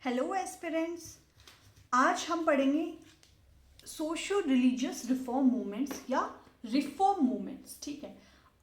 Hello aspirants. आज हम पढ़ेंगे सोशो रिलीजियस रिफॉर्म मूवमेंट्स या रिफॉर्म मूवमेंट्स। ठीक है,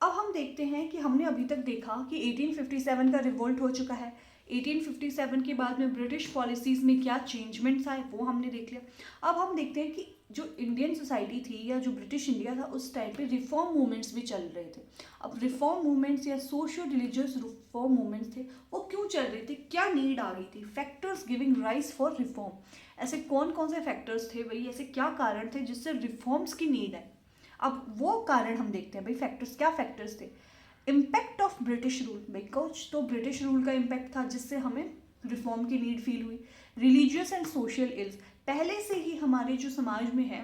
अब हम देखते हैं कि हमने अभी तक देखा कि 1857 का रिवोल्ट हो चुका है। 1857 के बाद में ब्रिटिश पॉलिसीज़ में क्या चेंजमेंट्स आए वो हमने देख लिया। अब हम देखते हैं कि जो इंडियन सोसाइटी थी या जो ब्रिटिश इंडिया था उस टाइम पे रिफॉर्म मूवमेंट्स भी चल रहे थे। अब रिफॉर्म मूवमेंट्स या सोशो रिलीजियस रिफॉर्म मूवमेंट्स थे वो क्यों चल रहे थे, क्या नीड आ गई थी, factors giving rise for reform. ऐसे कौन कौन से फैक्टर्स थे भाई, ऐसे क्या कारण थे जिससे रिफॉर्म्स की नीड है। अब वो कारण हम देखते हैं भाई, फैक्टर्स क्या फैक्टर्स थे। इम्पैक्ट ऑफ ब्रिटिश रूल, भाई कुछ तो ब्रिटिश रूल का इम्पैक्ट था जिससे हमें रिफॉर्म की नीड फील हुई। रिलीजियस एंड सोशल इल्स, पहले से ही हमारे जो समाज में है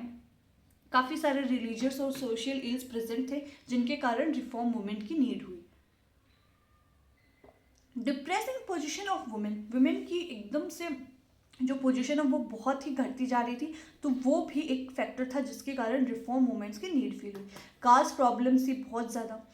काफ़ी सारे रिलीजियस और सोशल इल्स प्रेजेंट थे जिनके कारण रिफॉर्म मूवमेंट की नीड हुई। Depressing position of women, women की एकदम से जो पोजीशन है वो बहुत ही घटती जा रही थी, तो वो भी एक फैक्टर था जिसके कारण रिफॉर्म मूवमेंट्स की नीड फील हुई। कास्ट प्रॉब्लम्स थी बहुत ज़्यादा।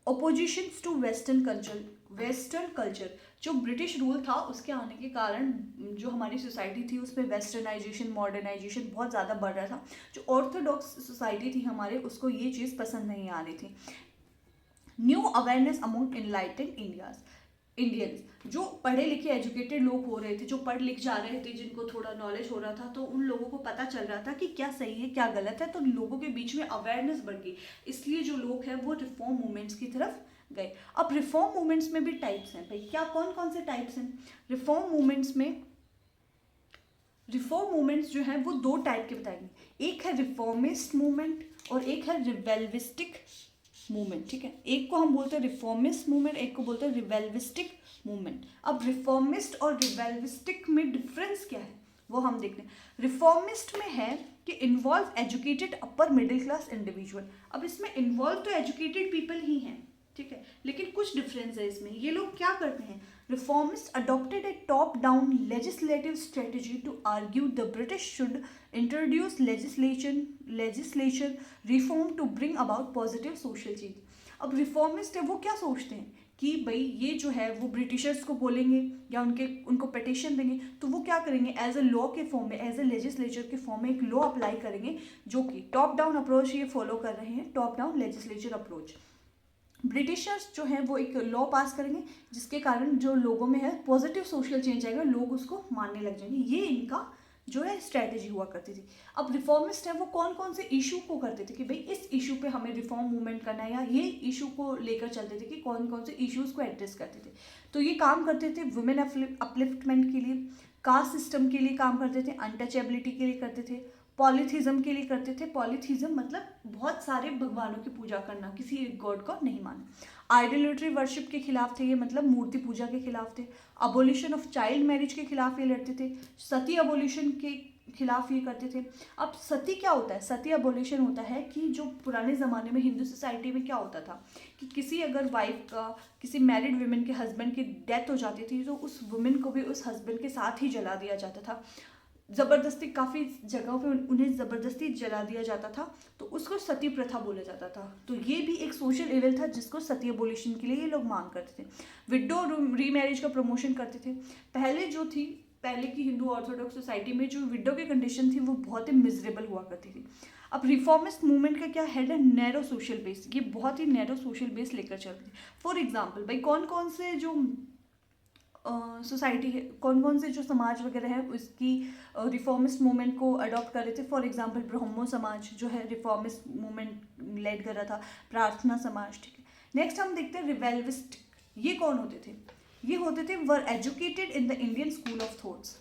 Opposition to western culture, western culture जो ब्रिटिश रूल था उसके आने के कारण जो हमारी सोसाइटी थी उसमें वेस्टर्नाइजेशन मॉडर्नाइजेशन बहुत ज़्यादा बढ़ रहा था। जो ऑर्थोडॉक्स सोसाइटी थी हमारे उसको ये चीज़ पसंद नहीं आ रही थी। New awareness among enlightened Indians, जो पढ़े लिखे एजुकेटेड लोग हो रहे थे, जो पढ़ लिख जा रहे थे, जिनको थोड़ा नॉलेज हो रहा था, तो उन लोगों को पता चल रहा था कि क्या सही है क्या गलत है, तो लोगों के बीच में अवेयरनेस बढ़ गई। इसलिए जो लोग हैं वो रिफॉर्म मूवमेंट्स की तरफ गए। अब रिफॉर्म मूवमेंट्स में भी टाइप्स हैं भाई, क्या कौन कौन से टाइप्स हैं रिफॉर्म मूवमेंट्स में। रिफॉर्म मूवमेंट्स जो हैं वो दो टाइप के बताएंगे, एक है रिफॉर्मिस्ट मूवमेंट और एक है रिवेल्विस्टिक मूवमेंट। ठीक है, एक को हम बोलते हैं रिफॉर्मिस्ट मूवमेंट, एक को बोलते हैं रिवेल्विस्टिक मूवमेंट। अब रिफॉर्मिस्ट और रिवेल्विस्टिक में डिफरेंस क्या है वो हम देखते हैं। रिफॉर्मिस्ट में है कि involve educated upper middle class individual. अब इसमें इन्वॉल्व तो एजुकेटेड पीपल ही हैं, ठीक है, लेकिन कुछ डिफरेंस है इसमें। ये लोग क्या करते हैं, reformist adopted a top down legislative strategy to argue the British should introduce legislation reform to bring about positive social change. अब रिफॉर्मिस्ट है वो क्या सोचते हैं कि भाई ये जो है वो ब्रिटिशर्स को बोलेंगे या उनको पिटिशन देंगे, तो वो क्या करेंगे एज अ लॉ के फॉर्म में, एज अ लेजिस्लेचर के फॉर्म में एक लॉ अप्लाई करेंगे जो कि टॉप डाउन अप्रोच ये फॉलो कर रहे हैं, top down legislature approach. Britishers जो है वो एक लॉ पास करेंगे जिसके कारण जो लोगों में है पॉजिटिव सोशल चेंज आएगा, लोग उसको मानने लग जाएंगे। ये इनका जो है स्ट्रैटेजी हुआ करती थी। अब रिफॉर्मिस्ट है वो कौन कौन से इशू को करते थे कि भाई इस इशू पे हमें रिफॉर्म मूवमेंट करना है, या ये इशू को लेकर चलते थे कि कौन कौन से इश्यूज को एड्रेस करते थे। तो ये काम करते थे वुमेन अपलिफ्टमेंट के लिए, कास्ट सिस्टम के लिए काम करते थे, अनटचेबिलिटी के लिए करते थे, पॉलीथिज्म के लिए करते थे। पॉलीथिज्म मतलब बहुत सारे भगवानों की पूजा करना, किसी एक गॉड को नहीं मानना। आइडोलेटरी वर्शिप के खिलाफ थे ये, मतलब मूर्ति पूजा के खिलाफ थे। अबोलिशन ऑफ चाइल्ड मैरिज के खिलाफ ये लड़ते थे। सती अबोलिशन के खिलाफ ये करते थे। अब सती क्या होता है, सती अबोलिशन होता है कि जो पुराने ज़माने में हिंदू सोसाइटी में क्या होता था कि किसी अगर वाइफ का, किसी मैरिड वुमेन के हस्बैंड की डेथ हो जाती थी तो उस वुमेन को भी उस हस्बैंड के साथ ही जला दिया जाता था। ज़बरदस्ती, काफ़ी जगहों पे उन्हें ज़बरदस्ती जला दिया जाता था, तो उसको सती प्रथा बोला जाता था। तो ये भी एक सोशल इविल था जिसको सती एबोलिशन के लिए ये लोग मांग करते थे। विडो रीमैरिज का प्रमोशन करते थे। पहले जो थी, पहले की हिंदू ऑर्थोडॉक्स सोसाइटी में जो विडो की कंडीशन थी वो बहुत ही मिजरेबल हुआ करती थी। अब रिफॉर्मिस्ट मूवमेंट का क्या हेड है, नैरो सोशल बेस, ये बहुत ही नैरो सोशल बेस लेकर चलती थी। फॉर एग्जाम्पल भाई कौन कौन से जो सोसाइटी है, कौन कौन से जो समाज वगैरह है उसकी रिफॉर्मिस्ट मूवमेंट को अडॉप्ट कर रहे थे। फॉर एग्जांपल ब्रह्मो समाज जो है रिफॉर्मिस्ट मूवमेंट लेड कर रहा था, प्रार्थना समाज। ठीक है, नेक्स्ट हम देखते हैं रिवेल्विस्ट। ये कौन होते थे, ये होते थे were educated in the Indian school of thoughts.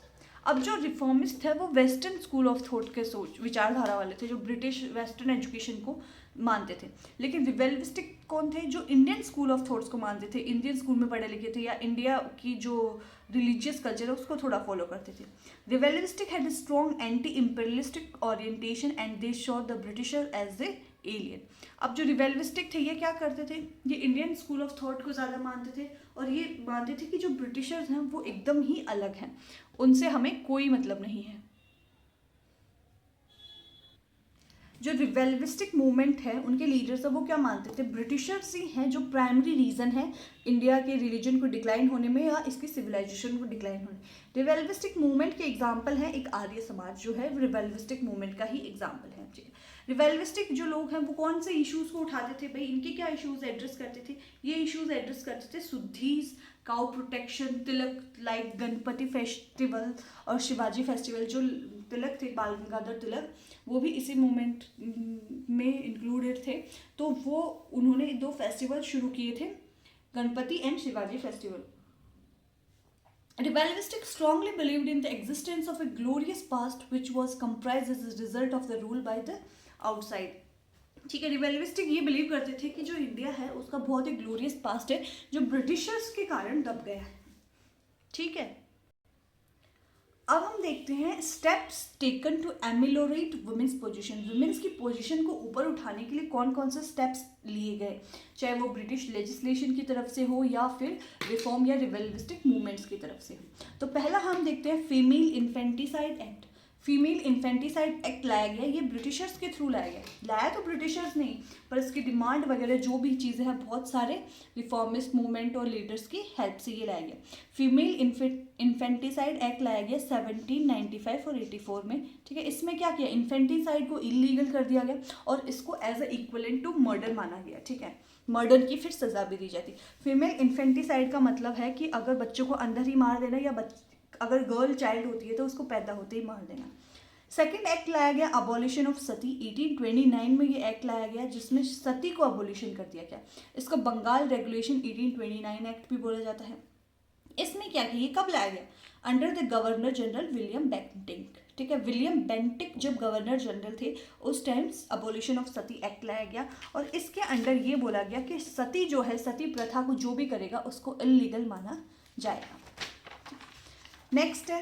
अब जो रिफॉर्मिस्ट है वो वेस्टर्न स्कूल ऑफ थॉट के सोच विचारधारा वाले थे, जो ब्रिटिश वेस्टर्न एजुकेशन को मानते थे। लेकिन रिवेल्विस्टिक कौन थे, जो इंडियन स्कूल ऑफ थॉट्स को मानते थे, इंडियन स्कूल में पढ़े लिखे थे, या इंडिया की जो रिलीजियस कल्चर है उसको थोड़ा फॉलो करते थे। Revivalistic had strong anti imperialistic orientation and they show the Britisher as a alien. अब जो रिवेल्विस्टिक थे ये क्या करते थे, ये इंडियन स्कूल ऑफ थॉट को ज़्यादा मानते थे और ये मानते थे कि जो ब्रिटिशर्स हैं वो एकदम ही अलग हैं, उनसे हमें कोई मतलब नहीं है। जो रिवेल्विस्टिक मूवमेंट है उनके लीडर्स है वो क्या मानते थे, ब्रिटिशर्स ही हैं जो प्राइमरी रीज़न है इंडिया के रिलीजन को डिक्लाइन होने में या इसकी सिविलाइजेशन को डिक्लाइन होने। रिवेल्विस्टिक मूवमेंट के एग्जाम्पल हैं, एक आर्य समाज जो है रिवेल्विस्टिक मूवमेंट का ही एग्जाम्पल है। ठीक है, रिवेल्विस्टिक जो लोग हैं वो कौन से इश्यूज को उठाते थे भाई, इनके क्या इश्यूज एड्रेस करते थे, ये इश्यूज एड्रेस करते थे शुद्धीज, काउ प्रोटेक्शन, तिलक लाइक गणपति फेस्टिवल और शिवाजी फेस्टिवल। जो तिलक थे बाल गंगाधर तिलक, वो भी इसी मूवमेंट में इंक्लूडेड थे। तो वो उन्होंने 2 फेस्टिवल शुरू किए थे, Ganpati and Shivaji festival. Revivistic strongly believed in the existence of a glorious past which was comprised as a result of the rule by the outside. ठीक है, रिवेल्विस्टिक ये बिलीव करते थे कि जो इंडिया है उसका बहुत ही ग्लोरियस पास्ट है जो ब्रिटिशर्स के कारण दब गया है। ठीक है, अब हम देखते हैं steps taken to ameliorate women's position. Women's की पोजीशन को ऊपर उठाने के लिए कौन कौन से स्टेप्स लिए गए, चाहे वो ब्रिटिश लेजिस्लेशन की तरफ से हो या फिर रिफॉर्म या रिवेल्विस्टिक मूवमेंट्स की तरफ से हो। तो पहला हम देखते हैं female infanticide act. Female infanticide act लाया गया, ये ब्रिटिशर्स के थ्रू लाया गया। लाया तो ब्रिटिशर्स नहीं, पर इसकी डिमांड वगैरह जो भी चीज़ें हैं बहुत सारे रिफॉर्मिस्ट मूवमेंट और लीडर्स की हेल्प से ये लाया गया। फीमेल इन्फेंटिसाइड एक्ट लाया गया 1795 और 84 में। ठीक है, इसमें क्या किया, इन्फेंटिसाइड को इलीगल कर दिया गया और इसको as a equivalent to murder माना गया। ठीक है, मर्डर की फिर सजा भी दी जाती। फीमेल इन्फेंटिसाइड का मतलब है कि अगर बच्चों को अंदर ही मार देना या अगर गर्ल चाइल्ड होती है तो उसको पैदा होते ही मार देना। सेकेंड एक्ट लाया गया अबॉलिशन ऑफ सती। 1829 में ये एक्ट लाया गया जिसमें सती को अबॉलिशन कर दिया गया। इसको बंगाल रेगुलेशन 1829 एक्ट भी बोला जाता है। इसमें क्या किया, ये कब लाया गया, under the governor general William Bentinck. ठीक है, विलियम बेंटिक जब गवर्नर जनरल थे उस time abolition of Sati act लाया गया और इसके अंडर ये बोला गया कि सती जो है, सती प्रथा को जो भी करेगा उसको इलीगल माना जाएगा। नेक्स्ट है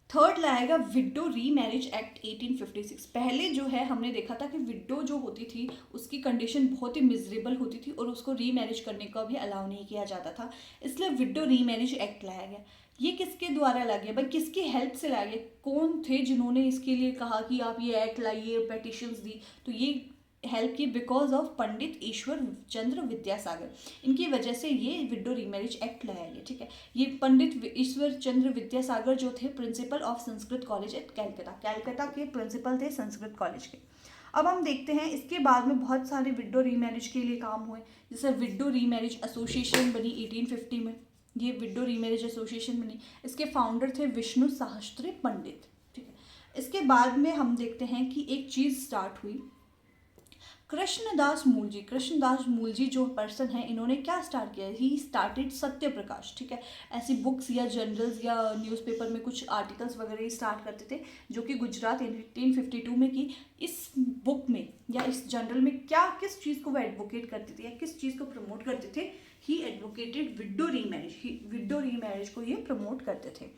थर्ड लाएगा विडो रीमैरिज एक्ट 1856। पहले जो है हमने देखा था कि विडो जो होती थी उसकी कंडीशन बहुत ही मिजरेबल होती थी और उसको रीमैरिज करने का भी अलाउ नहीं किया जाता था, इसलिए विडो रीमैरिज एक्ट लाया गया। ये किसके द्वारा लाया गया भाई, किसकी हेल्प से लाया गया, कौन थे जिन्होंने इसके लिए कहा कि आप ये एक्ट लाइए, पेटिशंस दी, तो ये हेल्प की बिकॉज ऑफ पंडित ईश्वर चंद्र विद्यासागर। इनकी वजह से ये विडो रीमैरिज एक्ट लाया गया। ठीक है, ये पंडित ईश्वर चंद्र विद्यासागर जो थे principle of Sanskrit college eight Calcutta के प्रिंसिपल थे संस्कृत कॉलेज के। अब हम देखते हैं इसके बाद में बहुत सारे विडो रीमैरिज के लिए काम हुए, जैसे विडो रीमैरिज एसोसिएशन बनी 1850 में, ये विडो रीमैरिज एसोसिएशन बनी, इसके फाउंडर थे विष्णु शास्त्री पंडित। ठीक है, इसके बाद में हम देखते हैं कि एक चीज़ स्टार्ट हुई, कृष्णदास मूलजी। कृष्णदास मूलजी जो पर्सन है, इन्होंने क्या स्टार्ट किया, ही स्टार्टेड सत्य प्रकाश। ठीक है, ऐसी बुक्स या जर्नल्स या न्यूज़पेपर में कुछ आर्टिकल्स वगैरह ही स्टार्ट करते थे जो कि गुजरात 1852 में की। इस बुक में या इस जर्नल में क्या किस चीज़ को वो एडवोकेट करते थे या किस चीज़ को प्रमोट करते थे, ही advocated window remarriage. Window remarriage को ये प्रमोट करते थे।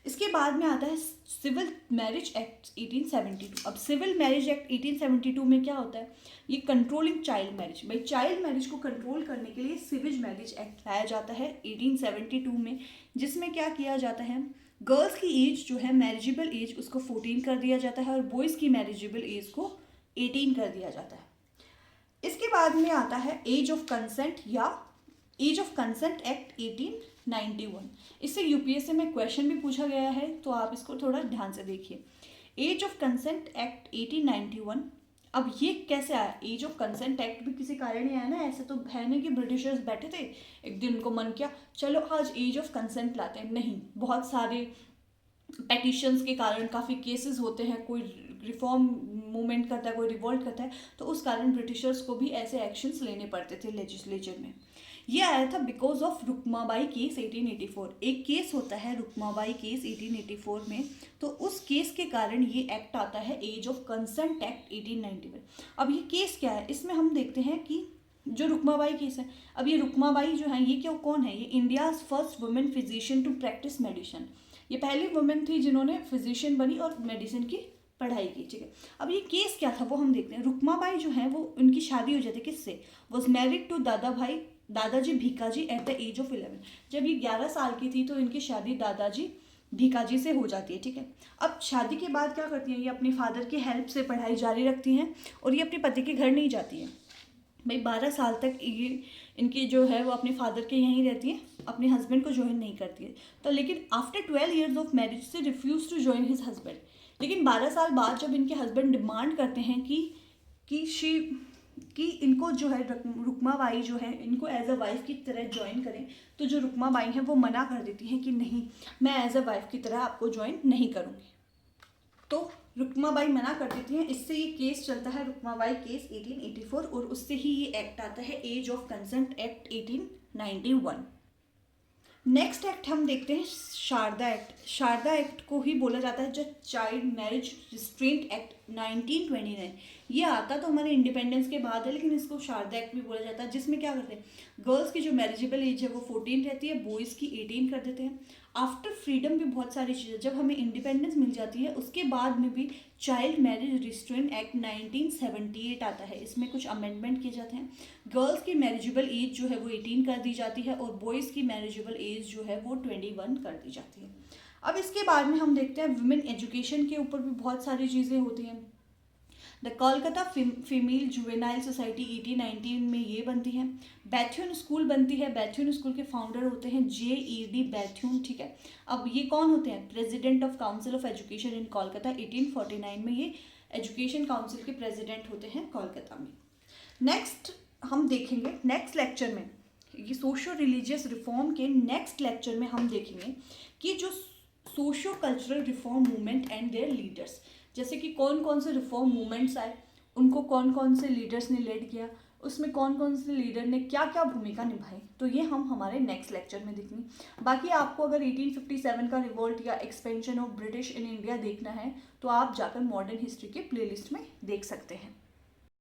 इसके बाद में आता है सिविल मैरिज एक्ट 1872। अब सिविल मैरिज एक्ट 1872 में क्या होता है, ये कंट्रोलिंग चाइल्ड मैरिज, भाई चाइल्ड मैरिज को कंट्रोल करने के लिए सिविल मैरिज एक्ट लाया जाता है 1872 में, जिसमें क्या किया जाता है, गर्ल्स की एज जो है मैरिजेबल एज उसको 14 कर दिया जाता है और बॉयज़ की मैरिजेबल एज को 18 कर दिया जाता है। इसके बाद में आता है एज ऑफ कंसेंट या एज ऑफ कंसेंट एक्ट 1891। इससे यूपीएससी में क्वेश्चन भी पूछा गया है, तो आप इसको थोड़ा ध्यान से देखिए। एज ऑफ कंसेंट एक्ट 1891, अब ये कैसे आया, एज ऑफ कंसेंट एक्ट भी किसी कारण ही आया ना, ऐसे तो है नहीं कि ब्रिटिशर्स बैठे थे एक दिन उनको मन किया चलो आज एज ऑफ कंसेंट लाते हैं, नहीं, बहुत सारे पेटिशंस के कारण काफ़ी केसेस होते हैं, कोई रिफॉर्म मूवमेंट करता है, कोई रिवोल्ट करता है, तो उस कारण ब्रिटिशर्स को भी ऐसे एक्शंस लेने पड़ते थे लेजिस्लेचर में। ये आया था बिकॉज ऑफ रुक्माबाई केस 1884। एक केस होता है रुक्माबाई केस 1884 में, तो उस केस के कारण ये एक्ट आता है एज ऑफ कंसेंट एक्ट 1891। अब ये केस क्या है, इसमें हम देखते हैं कि जो रुक्माबाई केस है, अब ये रुक्माबाई जो है ये क्यों कौन है, ये India's first women physician to practise medicine. ये पहली वुमेन थी जिन्होंने फिजिशियन बनी और मेडिसिन की पढ़ाई की। ठीक है, अब ये केस क्या था वो हम देखते हैं। रुक्माबाई जो है वो उनकी शादी हो जाती है किससे, was married to Dadaji Bhikaji at the age of 11। जब ये 11 साल की थी तो इनकी शादी दादाजी भीकाजी से हो जाती है। ठीक है, अब शादी के बाद क्या करती हैं, ये अपने फादर की हेल्प से पढ़ाई जारी रखती हैं और ये अपने पति के घर नहीं जाती हैं। भाई 12 साल तक इनकी जो है वो अपने फादर के यहीं रहती है, अपने हस्बैंड को ज्वाइन नहीं करती है। तो लेकिन आफ्टर 12 ईयर्स ऑफ मैरिज से refuse to join his husband, लेकिन 12 साल बाद जब इनके हस्बैंड डिमांड करते हैं कि इनको जो है रुक्मा बाई जो है इनको एज अ वाइफ की तरह ज्वाइन करें, तो जो रुक्मा बाई हैं वो मना कर देती हैं कि नहीं, मैं एज अ वाइफ की तरह आपको ज्वाइन नहीं करूँगी। तो रुक्माबाई मना कर देती हैं। इससे ये केस चलता है रुक्माबाई केस 1884, और उससे ही ये एक्ट आता है age of consent act 1891। Next act हम देखते हैं शारदा एक्ट। शारदा एक्ट को ही बोला जाता है जो चाइल्ड मैरिज रिस्ट्रेंट एक्ट 1929। ये आता तो हमारे इंडिपेंडेंस के बाद है, लेकिन इसको शारदा एक्ट भी बोला जाता है, जिसमें क्या करते हैं, गर्ल्स की जो मैरिजेबल एज है वो 14 रहती है, बॉयज़ की 18 कर देते हैं। आफ्टर फ्रीडम भी बहुत सारी चीज़ें, जब हमें इंडिपेंडेंस मिल जाती है उसके बाद में भी चाइल्ड मैरिज रिस्ट्रेंट एक्ट 1978 आता है। इसमें कुछ अमेंडमेंट किए जाते हैं। गर्ल्स की मैरिजेबल एज जो है वो 18 कर दी जाती है, और बॉयज़ की मैरिजेबल एज जो है वो 21 कर दी जाती है। अब इसके बाद में हम देखते हैं वुमेन एजुकेशन के ऊपर भी बहुत सारी चीज़ें होती हैं। The Kolkata female juvenile society 1819 में ये बनती है। बैथ्यून स्कूल बनती है। बैथ्यून स्कूल के फाउंडर होते हैं J.E.D. बैथ्यून, ठीक है। अब ये कौन होते हैं, president of council of education in Kolkata. 1849 में ये एजुकेशन काउंसिल के प्रेसिडेंट होते हैं कोलकाता में। नेक्स्ट हम देखेंगे नेक्स्ट लेक्चर में, ये सोशो रिलीजियस रिफॉर्म के नेक्स्ट लेक्चर में हम देखेंगे कि जो socio cultural reform movement and there leaders, जैसे कि कौन कौन से रिफॉर्म मूवमेंट्स आए, उनको कौन कौन से लीडर्स ने लीड किया, उसमें कौन कौन से लीडर ने क्या क्या भूमिका निभाई, तो ये हम हमारे नेक्स्ट लेक्चर में देखेंगे। बाकी आपको अगर 1857 का रिवोल्ट या expansion of British in India देखना है तो आप जाकर मॉडर्न हिस्ट्री के प्लेलिस्ट में देख सकते हैं।